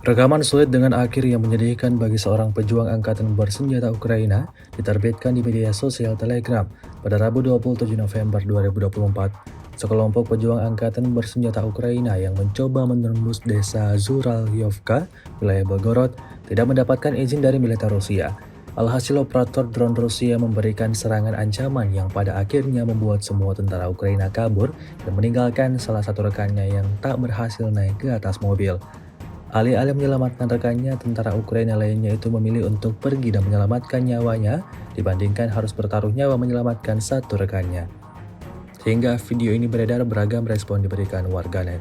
Rekaman sulit dengan akhir yang menyedihkan bagi seorang pejuang Angkatan Bersenjata Ukraina diterbitkan di media sosial Telegram pada Rabu 27 November 2024. Sekelompok pejuang Angkatan Bersenjata Ukraina yang mencoba menembus desa Zhuravlyovka, wilayah Belgorod, tidak mendapatkan izin dari militer Rusia. Alhasil, operator drone Rusia memberikan serangan ancaman yang pada akhirnya membuat semua tentara Ukraina kabur dan meninggalkan salah satu rekannya yang tak berhasil naik ke atas mobil. Alih-alih menyelamatkan rekannya, tentara Ukraina lainnya itu memilih untuk pergi dan menyelamatkan nyawanya dibandingkan harus bertaruh nyawa menyelamatkan satu rekannya. Hingga video ini beredar, beragam respon diberikan warganet.